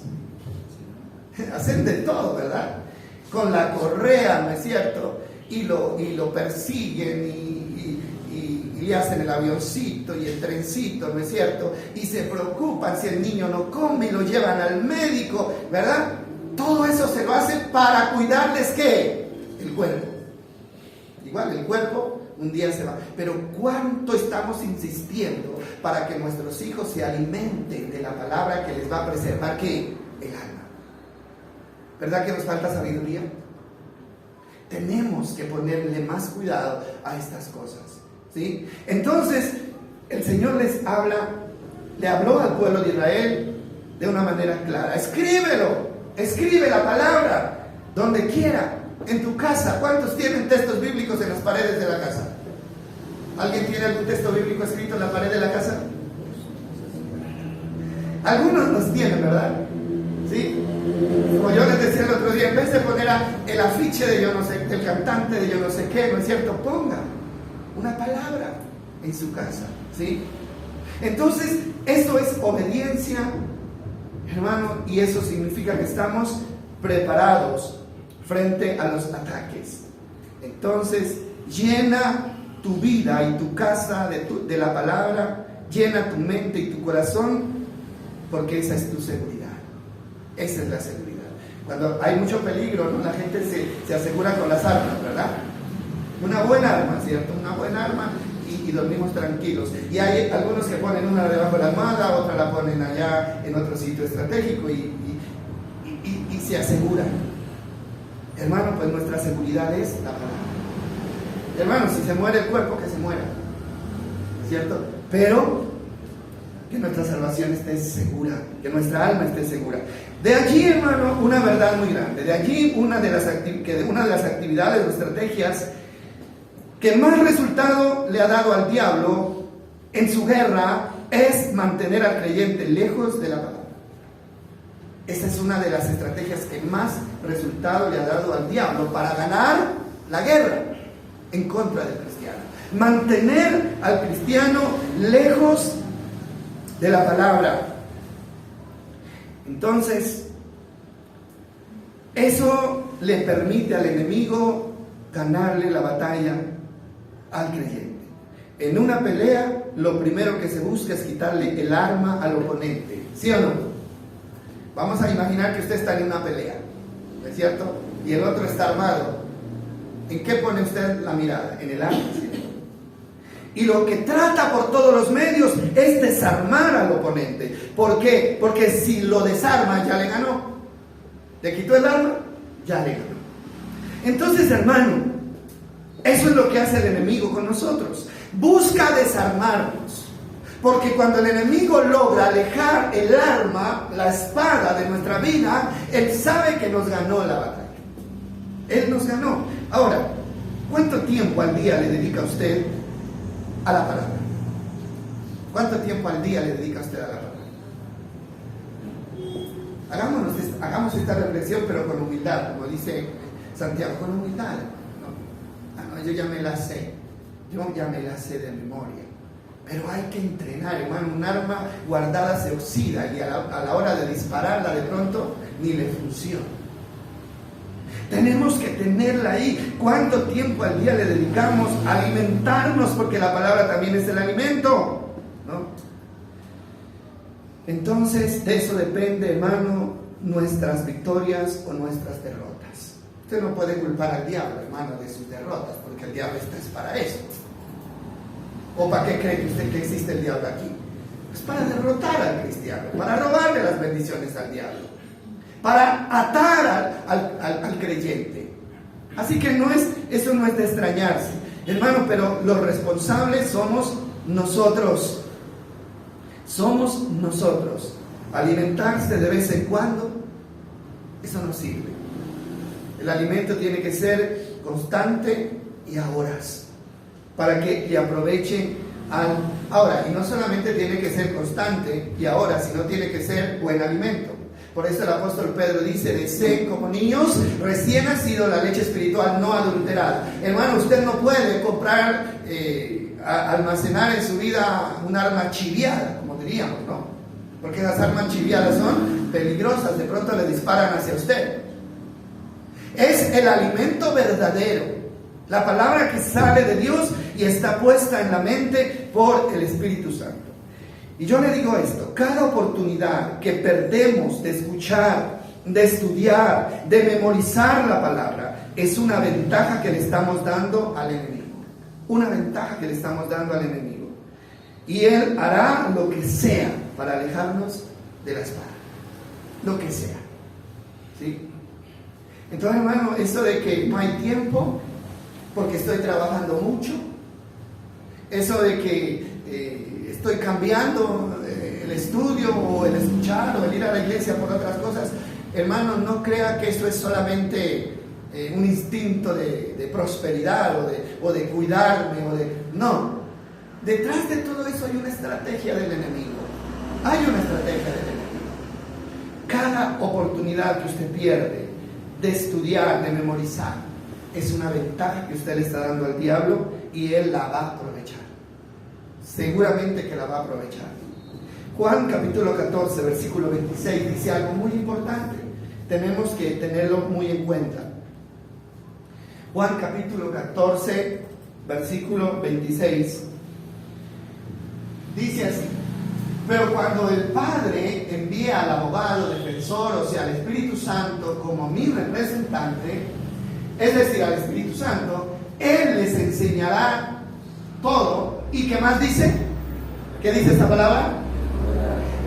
Hacen de todo, ¿verdad? Con la correa, ¿no es cierto? Y lo persiguen y le hacen el avioncito y el trencito, ¿no es cierto? Y se preocupan si el niño no come y lo llevan al médico, ¿verdad? Todo eso se lo hace para cuidarles, ¿qué? El cuerpo. Igual el cuerpo un día se va. Pero ¿cuánto estamos insistiendo para que nuestros hijos se alimenten de la palabra que les va a preservar, ¿qué? El alma. ¿Verdad que nos falta sabiduría? Tenemos que ponerle más cuidado a estas cosas, ¿sí? Entonces, el Señor le habló al pueblo de Israel de una manera clara. Escríbelo, escribe la palabra donde quiera, en tu casa. ¿Cuántos tienen textos bíblicos en las paredes de la casa? ¿Alguien tiene algún texto bíblico escrito en la pared de la casa? Algunos los tienen, ¿verdad? ¿Sí? Como yo les decía el otro día, en vez de poner el afiche de yo no sé, el cantante de yo no sé qué, ¿no es cierto? Ponga una palabra en su casa, ¿sí? Entonces, esto es obediencia, hermano, y eso significa que estamos preparados frente a los ataques. Entonces, llena tu vida y tu casa de la palabra, llena tu mente y tu corazón, porque esa es tu seguridad. Esa es la seguridad. Cuando hay mucho peligro, ¿no? La gente se asegura con las armas, ¿verdad? Una buena arma, ¿cierto? Una buena arma y dormimos tranquilos. Y hay algunos que ponen una debajo de la almohada, otra la ponen allá en otro sitio estratégico y se aseguran. Hermano, pues nuestra seguridad es la palabra. Hermano, si se muere el cuerpo, que se muera, ¿cierto? Pero que nuestra salvación esté segura, que nuestra alma esté segura. De allí, hermano, una verdad muy grande. De allí una de las actividades o estrategias que más resultado le ha dado al diablo en su guerra es mantener al creyente lejos de la palabra. Esa es una de las estrategias que más resultado le ha dado al diablo para ganar la guerra en contra del cristiano. Mantener al cristiano lejos de la palabra. Entonces, eso le permite al enemigo ganarle la batalla al creyente. En una pelea, lo primero que se busca es quitarle el arma al oponente, ¿sí o no? Vamos a imaginar que usted está en una pelea, ¿no es cierto? Y el otro está armado. ¿En qué pone usted la mirada? En el arma, ¿sí? Y lo que trata por todos los medios es desarmar al oponente. ¿Por qué? Porque si lo desarma, ya le ganó. Le quitó el arma, ya le ganó. Entonces, hermano, Eso es lo que hace el enemigo con nosotros. Busca desarmarnos. Porque cuando el enemigo logra alejar el arma, la espada de nuestra vida, él sabe que nos ganó la batalla. Él nos ganó. Ahora, ¿cuánto tiempo al día le dedica usted a la palabra? ¿Cuánto tiempo al día le dedica usted a la palabra? Hagamos esta reflexión, pero con humildad, como dice Santiago, con humildad. No, yo ya me la sé. Yo ya me la sé de memoria. Pero hay que entrenar, hermano. Un arma guardada se oxida y a la hora de dispararla de pronto ni le funciona. Tenemos que tenerla ahí. ¿Cuánto tiempo al día le dedicamos a alimentarnos? Porque la palabra también es el alimento, ¿no? Entonces, de eso depende, hermano, nuestras victorias o nuestras derrotas. Usted no puede culpar al diablo, hermano, de sus derrotas, porque el diablo está es para eso. ¿O para qué cree usted que existe el diablo aquí? Es para derrotar al cristiano, para robarle las bendiciones al diablo, para atar al creyente. Así que eso no es de extrañarse, hermano, pero los responsables somos nosotros. Somos nosotros. Alimentarse de vez en cuando, eso no sirve. El alimento tiene que ser constante y a horas, para que le aprovechen ahora. Y no solamente tiene que ser constante y ahora, sino tiene que ser buen alimento. Por eso el apóstol Pedro dice: deseen como niños recién nacidos la leche espiritual no adulterada. Hermano, usted no puede comprar, almacenar en su vida un arma chiviada, como diríamos, ¿no? Porque las armas chiviadas son peligrosas, de pronto le disparan hacia usted. Es el alimento verdadero, la palabra que sale de Dios y está puesta en la mente por el Espíritu Santo. Y yo le digo esto: cada oportunidad que perdemos de escuchar, de estudiar, de memorizar la palabra, es una ventaja que le estamos dando al enemigo. Una ventaja que le estamos dando al enemigo. Y él hará lo que sea para alejarnos de la espada. Lo que sea. ¿Sí? Entonces, hermano, eso de que no hay tiempo porque estoy trabajando mucho, eso de que estoy cambiando el estudio o el escuchar o el ir a la iglesia por otras cosas, hermano, no crea que eso es solamente un instinto de prosperidad o de cuidarme no. Detrás de todo eso hay una estrategia del enemigo. Hay una estrategia del enemigo. Cada oportunidad que usted pierde de estudiar, de memorizar, es una ventaja que usted le está dando al diablo y él la va a aprovechar. Seguramente que la va a aprovechar. Juan capítulo 14, versículo 26 dice algo muy importante. Tenemos que tenerlo muy en cuenta. Juan capítulo 14, versículo 26 dice así: pero cuando el Padre envía al abogado defensor, o sea, al Espíritu Santo, como mi representante, es decir, al Espíritu Santo, Él les enseñará todo. ¿Y qué más dice? ¿Qué dice esta palabra?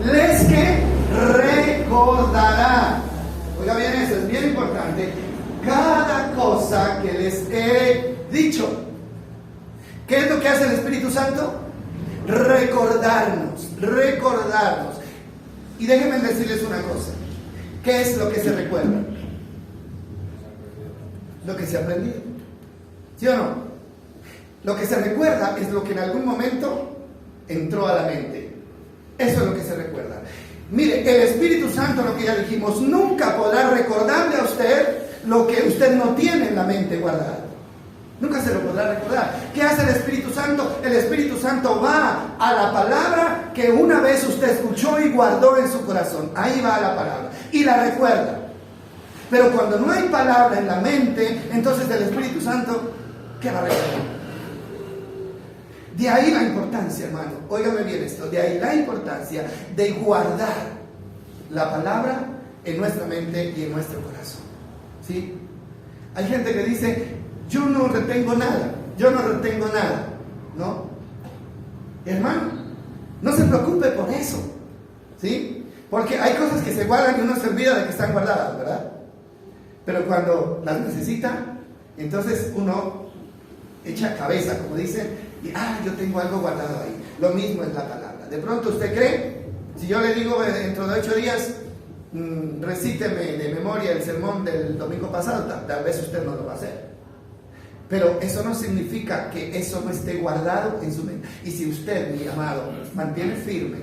Les que recordará. Oiga bien, eso es bien importante. Cada cosa que les he dicho. ¿Qué es lo que hace el Espíritu Santo? Recordarnos. Y déjenme decirles una cosa. ¿Qué es lo que se recuerda? Lo que se ha aprendido. ¿Sí o no? Lo que se recuerda es lo que en algún momento entró a la mente. Eso es lo que se recuerda. Mire, el Espíritu Santo, lo que ya dijimos, nunca podrá recordarle a usted lo que usted no tiene en la mente guardado. Nunca se lo podrá recordar. ¿Qué hace el Espíritu Santo? El Espíritu Santo va a la palabra que una vez usted escuchó y guardó en su corazón. Ahí va la palabra y la recuerda. Pero cuando no hay palabra en la mente, entonces el Espíritu Santo, ¿qué va a recordar? De ahí la importancia, hermano, óigame bien esto, de ahí la importancia de guardar la palabra en nuestra mente y en nuestro corazón. ¿Sí? Hay gente que dice: yo no retengo nada, ¿no? Hermano, no se preocupe por eso, ¿sí? Porque hay cosas que se guardan y uno se olvida de que están guardadas, ¿verdad? Pero cuando las necesita, entonces uno echa cabeza, como dicen, y yo tengo algo guardado ahí. Lo mismo es la palabra. De pronto usted cree, si yo le digo dentro de 8 días, recíteme de memoria el sermón del domingo pasado, tal vez usted no lo va a hacer. Pero eso no significa que eso no esté guardado en su mente. Y si usted, mi amado, mantiene firme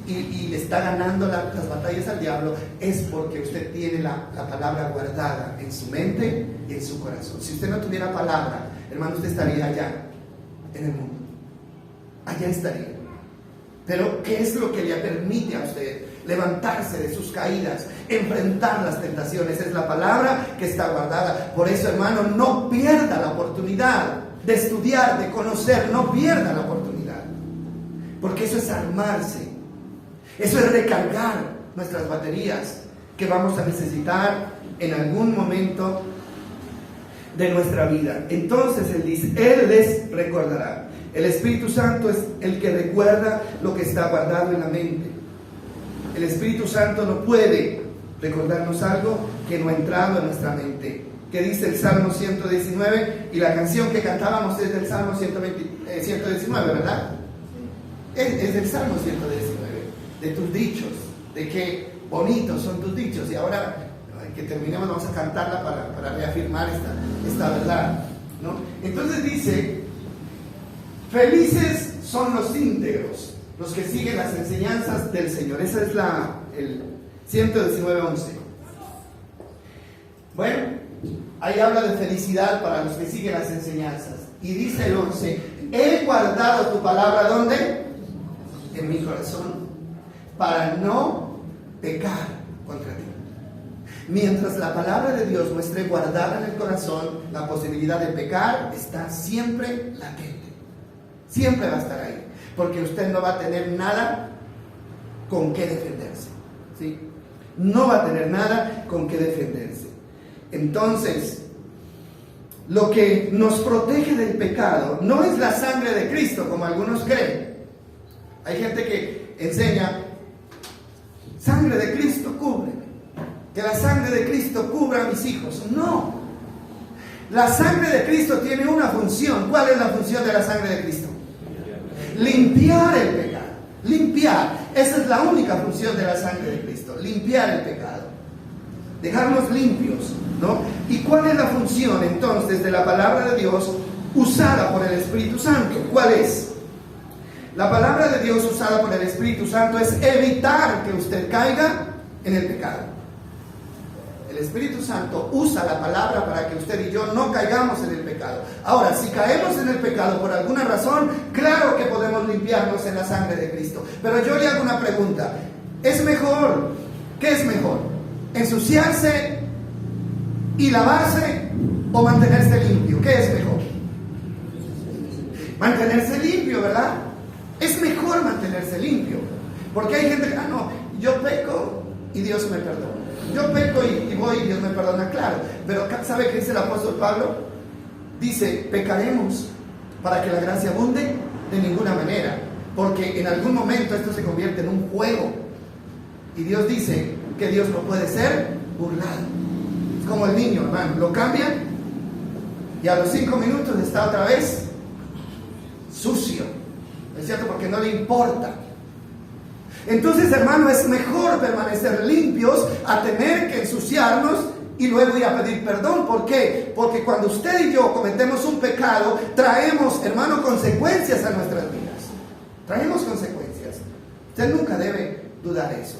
y le está ganando las batallas al diablo, es porque usted tiene la palabra guardada en su mente y en su corazón. Si usted no tuviera palabra, hermano, usted estaría allá en el mundo. Allá estaría. Pero ¿qué es lo que le permite a usted levantarse de sus caídas, enfrentar las tentaciones? Es la palabra que está guardada. Por eso, hermano, no pierda la oportunidad de estudiar, de conocer. No pierda la oportunidad, porque eso es armarse, eso es recargar nuestras baterías que vamos a necesitar en algún momento de nuestra vida. Entonces Él dice, Él les recordará. El Espíritu Santo es el que recuerda lo que está guardado en la mente. El Espíritu Santo no puede recordarnos algo que no ha entrado en nuestra mente. ¿Qué dice el Salmo 119? Y la canción que cantábamos es del Salmo 119, ¿verdad? Es del Salmo 119, de tus dichos, de qué bonitos son tus dichos. Y ahora que terminemos vamos a cantarla para reafirmar esta verdad, ¿no? Entonces dice, felices son los íntegros, los que siguen las enseñanzas del Señor. Esa es el 119:11. Bueno, ahí habla de felicidad para los que siguen las enseñanzas. Y dice el 11, he guardado tu palabra, ¿dónde? En mi corazón, para no pecar contra ti. Mientras la palabra de Dios no esté guardada en el corazón, la posibilidad de pecar está siempre latente. Siempre va a estar ahí, porque usted no va a tener nada con qué defenderse, ¿sí? No va a tener nada con qué defenderse. Entonces, lo que nos protege del pecado no es la sangre de Cristo, como algunos creen. Hay gente que enseña, sangre de Cristo cúbreme, que la sangre de Cristo cubra a mis hijos. No, la sangre de Cristo tiene una función. ¿Cuál es la función de la sangre de Cristo? Limpiar el pecado, limpiar. Esa es la única función de la sangre de Cristo, limpiar el pecado, dejarnos limpios, ¿no? ¿Y cuál es la función entonces de la palabra de Dios usada por el Espíritu Santo? ¿Cuál es? La palabra de Dios usada por el Espíritu Santo es evitar que usted caiga en el pecado. El Espíritu Santo usa la palabra para que usted y yo no caigamos en el pecado. Ahora, si caemos en el pecado por alguna razón, claro que podemos limpiarnos en la sangre de Cristo. Pero yo le hago una pregunta. ¿Es mejor? ¿Qué es mejor? ¿Ensuciarse y lavarse o mantenerse limpio? ¿Qué es mejor? Mantenerse limpio, ¿verdad? Es mejor mantenerse limpio. Porque hay gente que, no, yo peco y Dios me perdona. Yo peco y voy y Dios me perdona, claro. Pero ¿sabe qué dice el apóstol Pablo? Dice, pecaremos para que la gracia abunde de ninguna manera. Porque en algún momento esto se convierte en un juego. Y Dios dice que Dios no puede ser burlado. Es como el niño, hermano. Lo cambian y a los 5 minutos está otra vez sucio. ¿Es cierto? Porque no le importa. Entonces, hermano, es mejor permanecer limpios a tener que ensuciarnos y luego ir a pedir perdón. ¿Por qué? Porque cuando usted y yo cometemos un pecado, traemos, hermano, consecuencias a nuestras vidas. Traemos consecuencias. Usted nunca debe dudar eso.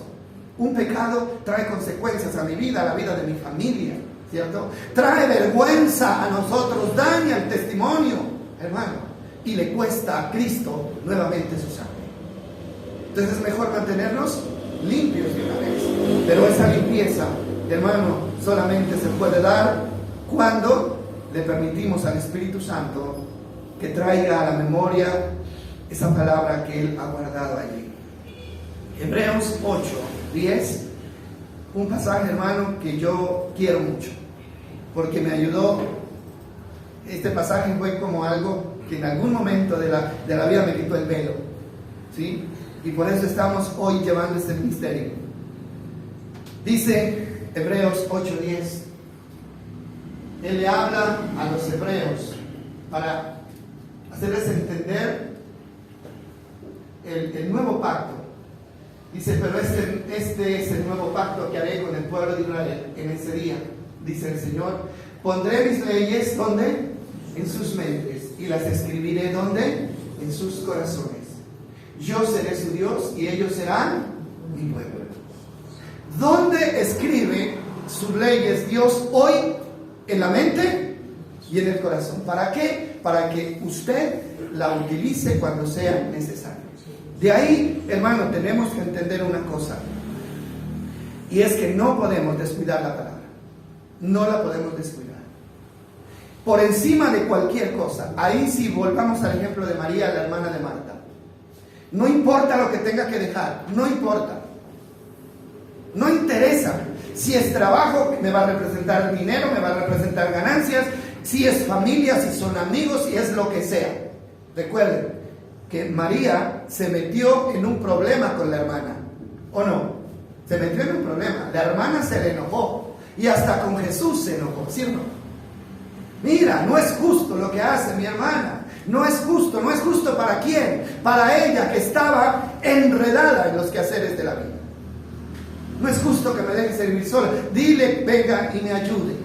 Un pecado trae consecuencias a mi vida, a la vida de mi familia, ¿cierto? Trae vergüenza a nosotros, daña el testimonio, hermano, y le cuesta a Cristo nuevamente su sangre. Entonces es mejor mantenernos limpios de una vez. Pero esa limpieza, hermano, solamente se puede dar cuando le permitimos al Espíritu Santo que traiga a la memoria esa palabra que Él ha guardado allí. Hebreos 8:10, un pasaje, hermano, que yo quiero mucho, porque me ayudó. Este pasaje fue como algo que en algún momento de la vida me quitó el velo, ¿sí? Y por eso estamos hoy llevando este ministerio. Dice Hebreos 8:10. Él le habla a los hebreos para hacerles entender el nuevo pacto. Dice, pero este es el nuevo pacto que haré con el pueblo de Israel en ese día, dice el Señor. Pondré mis leyes, ¿dónde? En sus mentes, y las escribiré, ¿dónde? En sus corazones. Yo seré su Dios y ellos serán mi pueblo. ¿Dónde escribe sus leyes Dios hoy? En la mente y en el corazón. ¿Para qué? Para que usted la utilice cuando sea necesario. De ahí, hermano, tenemos que entender una cosa. Y es que no podemos descuidar la palabra. No la podemos descuidar. Por encima de cualquier cosa. Ahí sí, volvamos al ejemplo de María, la hermana de Marta. No importa lo que tenga que dejar. No importa. No interesa. Si es trabajo, me va a representar dinero, me va a representar ganancias. Si es familia, si son amigos, si es lo que sea. Recuerden que María se metió en un problema con la hermana, ¿o no? Se metió en un problema. La hermana se le enojó y hasta con Jesús se enojó, ¿sí o no? Mira, no es justo lo que hace mi hermana. No es justo. ¿No es justo para quién? Para ella, que estaba enredada en los quehaceres de la vida. No es justo que me deje servir sola. Dile, venga y me ayude.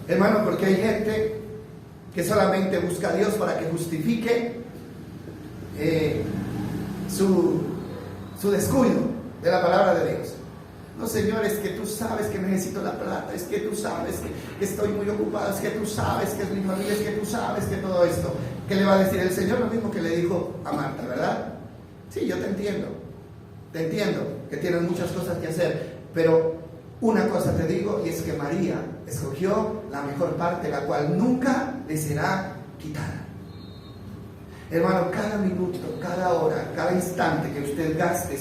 Hermano, porque hay gente que solamente busca a Dios para que justifique su descuido de la palabra de Dios. No, Señor, es que tú sabes que necesito la plata, es que tú sabes que estoy muy ocupado, es que tú sabes que es mi familia, es que tú sabes que todo esto. ¿Qué le va a decir el Señor? Lo mismo que le dijo a Marta, ¿verdad? Sí, yo te entiendo que tienes muchas cosas que hacer, pero una cosa te digo, y es que María escogió la mejor parte, la cual nunca le será quitada. Hermano, cada minuto, cada hora, cada instante que usted gaste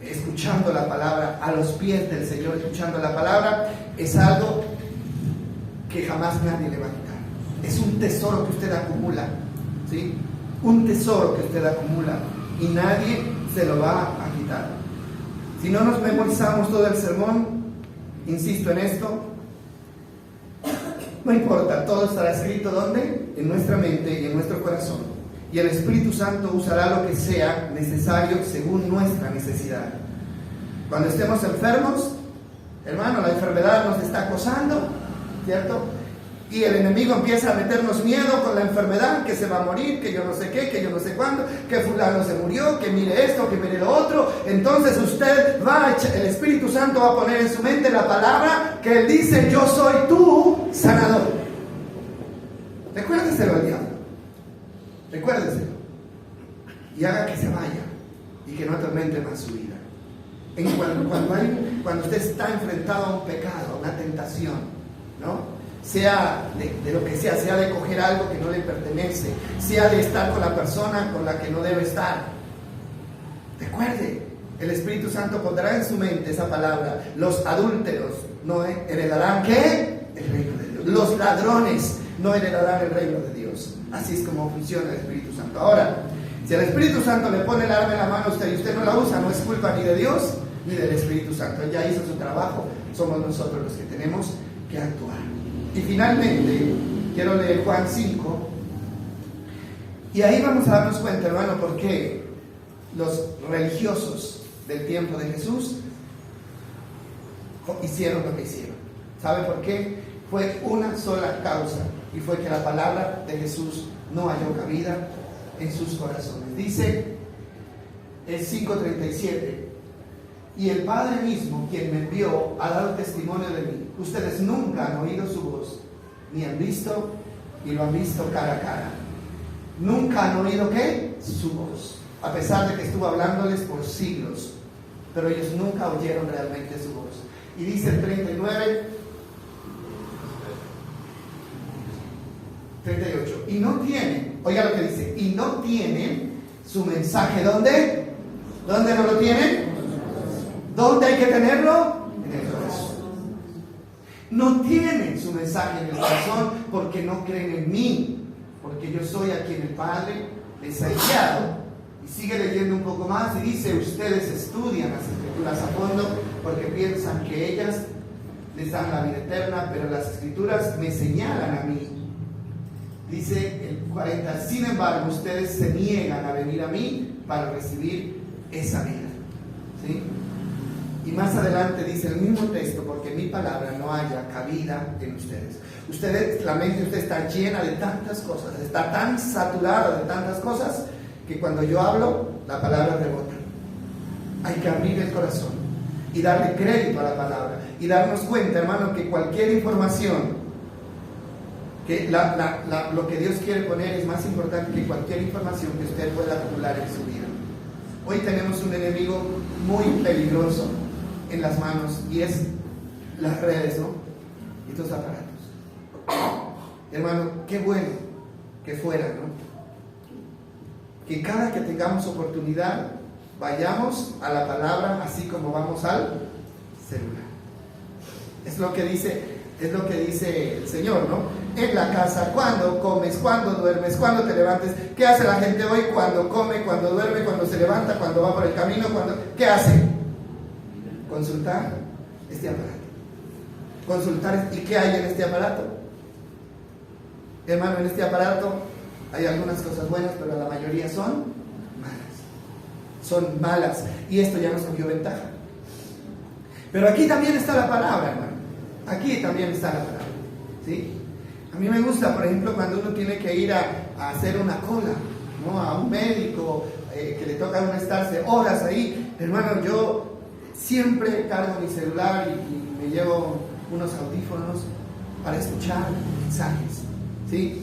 escuchando la palabra, a los pies del Señor, escuchando la palabra, es algo que jamás nadie le va a quitar. Es un tesoro que usted acumula, ¿sí? Un tesoro que usted acumula y nadie se lo va a quitar. Si no nos memorizamos todo el sermón, insisto en esto, no importa, todo estará escrito ¿dónde? En nuestra mente y en nuestro corazón. Y el Espíritu Santo usará lo que sea necesario según nuestra necesidad. Cuando estemos enfermos, hermano, la enfermedad nos está acosando, ¿cierto? Y el enemigo empieza a meternos miedo con la enfermedad, que se va a morir, que yo no sé qué, que yo no sé cuándo, que fulano se murió, que mire esto, que mire lo otro. Entonces usted el Espíritu Santo va a poner en su mente la palabra que Él dice, yo soy tu sanador. Recuérdeselo al diablo. Recuérdeselo. Y haga que se vaya y que no atormente más su vida. Cuando usted está enfrentado a un pecado, a una tentación, ¿no? Sea de lo que sea de coger algo que no le pertenece, sea de estar con la persona con la que no debe estar. Recuerde, el Espíritu Santo pondrá en su mente esa palabra. Los adúlteros no heredarán ¿qué? El reino de Dios. Los ladrones no heredarán el reino de Dios. Así es como funciona el Espíritu Santo. Ahora, si el Espíritu Santo le pone el arma en la mano a usted y usted no la usa, no es culpa ni de Dios ni del Espíritu Santo. Él ya hizo su trabajo, somos nosotros los que tenemos que actuar. Y finalmente, quiero leer Juan 5, y ahí vamos a darnos cuenta, hermano, por qué los religiosos del tiempo de Jesús hicieron lo que hicieron. ¿Sabe por qué? Fue una sola causa, y fue que la palabra de Jesús no halló cabida en sus corazones. Dice el 5:37, y el Padre mismo, quien me envió, ha dado testimonio de mí. Ustedes nunca han oído su voz, ni han visto, y lo han visto cara a cara. Nunca han oído ¿qué? Su voz, a pesar de que estuvo hablándoles por siglos, pero ellos nunca oyeron realmente su voz. Y dice el 38, y no tienen, oiga lo que dice, y no tienen su mensaje. ¿Dónde? ¿Dónde no lo tienen? ¿Dónde hay que tenerlo? En el corazón. No tienen su mensaje en el corazón porque no creen en mí, porque yo soy a quien el Padre les ha enviado. Y sigue leyendo un poco más y dice, ustedes estudian las Escrituras a fondo porque piensan que ellas les dan la vida eterna, pero las Escrituras me señalan a mí Dice el 40, sin embargo, ustedes se niegan a venir a mí para recibir esa vida. ¿Sí? Y más adelante dice el mismo texto, porque mi palabra no haya cabida en ustedes. La mente de ustedes está llena de tantas cosas, está tan saturada de tantas cosas, que cuando yo hablo, la palabra rebota. Hay que abrir el corazón y darle crédito a la palabra y darnos cuenta, hermano, que cualquier información, que lo que Dios quiere poner es más importante que cualquier información que usted pueda acumular en su vida. Hoy tenemos un enemigo muy peligroso en las manos, y es las redes, ¿no? Y estos aparatos. Hermano, qué bueno que fuera, ¿no? Que cada que tengamos oportunidad vayamos a la palabra, así como vamos al celular. Es lo que dice el Señor, ¿no? En la casa, cuando comes, cuando duermes, cuando te levantes. ¿Qué hace la gente hoy? Cuando come, cuando duerme, cuando se levanta, cuando va por el camino, ¿qué hace? Consultar este aparato. Consultar, ¿y qué hay en este aparato? Hermano, en este aparato hay algunas cosas buenas, pero la mayoría son malas. Son malas, y esto ya nos cogió ventaja. Pero aquí también está la palabra, hermano. Aquí también está la palabra, ¿sí? A mí me gusta, por ejemplo, cuando uno tiene que ir a hacer una cola, ¿no? A un médico, que le toca a uno estarse horas ahí. Hermano, yo siempre cargo mi celular y me llevo unos audífonos para escuchar mensajes, ¿sí?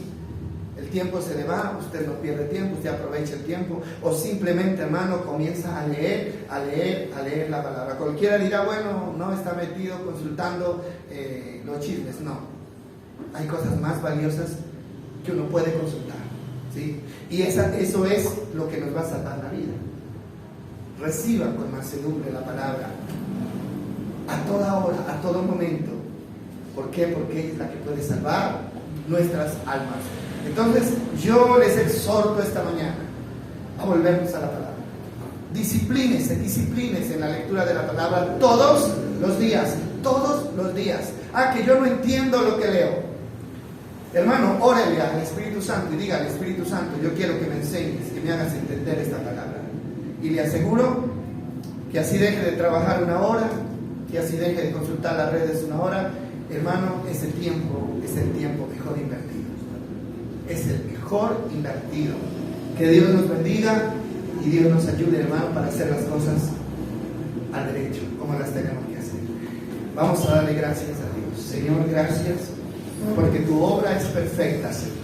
El tiempo se le va, usted no pierde tiempo, usted aprovecha el tiempo, o simplemente, hermano, comienza a leer la palabra. Cualquiera dirá, bueno, no está metido consultando los chismes. No, hay cosas más valiosas que uno puede consultar, ¿sí? Y eso es lo que nos va a salvar la vida. Reciban con mansedumbre la palabra a toda hora, a todo momento. ¿Por qué? Porque ella es la que puede salvar nuestras almas. Entonces, yo les exhorto esta mañana a volvernos a la palabra. Disciplínese en la lectura de la palabra todos los días. Que yo no entiendo lo que leo. Hermano, órale al Espíritu Santo y diga al Espíritu Santo, yo quiero que me enseñes, que me hagas entender esta palabra. Y le aseguro que así deje de trabajar una hora, que así deje de consultar las redes una hora. Hermano, ese tiempo es el tiempo mejor invertido. Es el mejor invertido. Que Dios nos bendiga y Dios nos ayude, hermano, para hacer las cosas al derecho, como las tenemos que hacer. Vamos a darle gracias a Dios. Señor, gracias, porque tu obra es perfecta, Señor.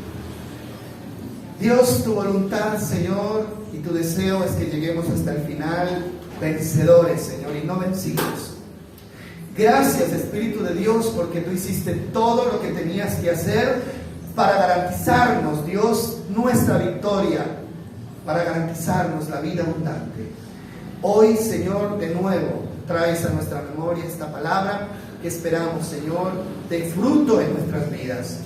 Dios, tu voluntad, Señor, y tu deseo es que lleguemos hasta el final vencedores, Señor, y no vencidos. Gracias, Espíritu de Dios, porque tú hiciste todo lo que tenías que hacer para garantizarnos, Dios, nuestra victoria, para garantizarnos la vida abundante. Hoy, Señor, de nuevo traes a nuestra memoria esta palabra que esperamos, Señor, de fruto en nuestras vidas.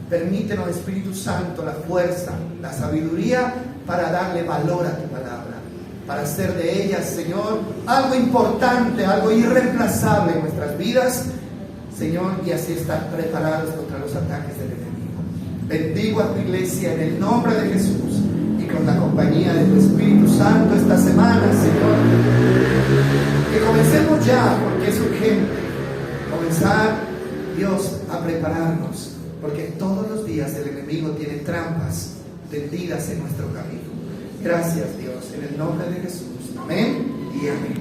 Permítenos, Espíritu Santo, la fuerza, la sabiduría para darle valor a tu palabra, para hacer de ella, Señor, algo importante, algo irreemplazable en nuestras vidas, Señor, y así estar preparados contra los ataques del enemigo. Bendigo a tu iglesia en el nombre de Jesús y con la compañía de tu Espíritu Santo esta semana, Señor. Que comencemos ya, porque es urgente comenzar, Dios, a prepararnos, porque todos los días el enemigo tiene trampas tendidas en nuestro camino. Gracias, Dios, en el nombre de Jesús. Amén y amén.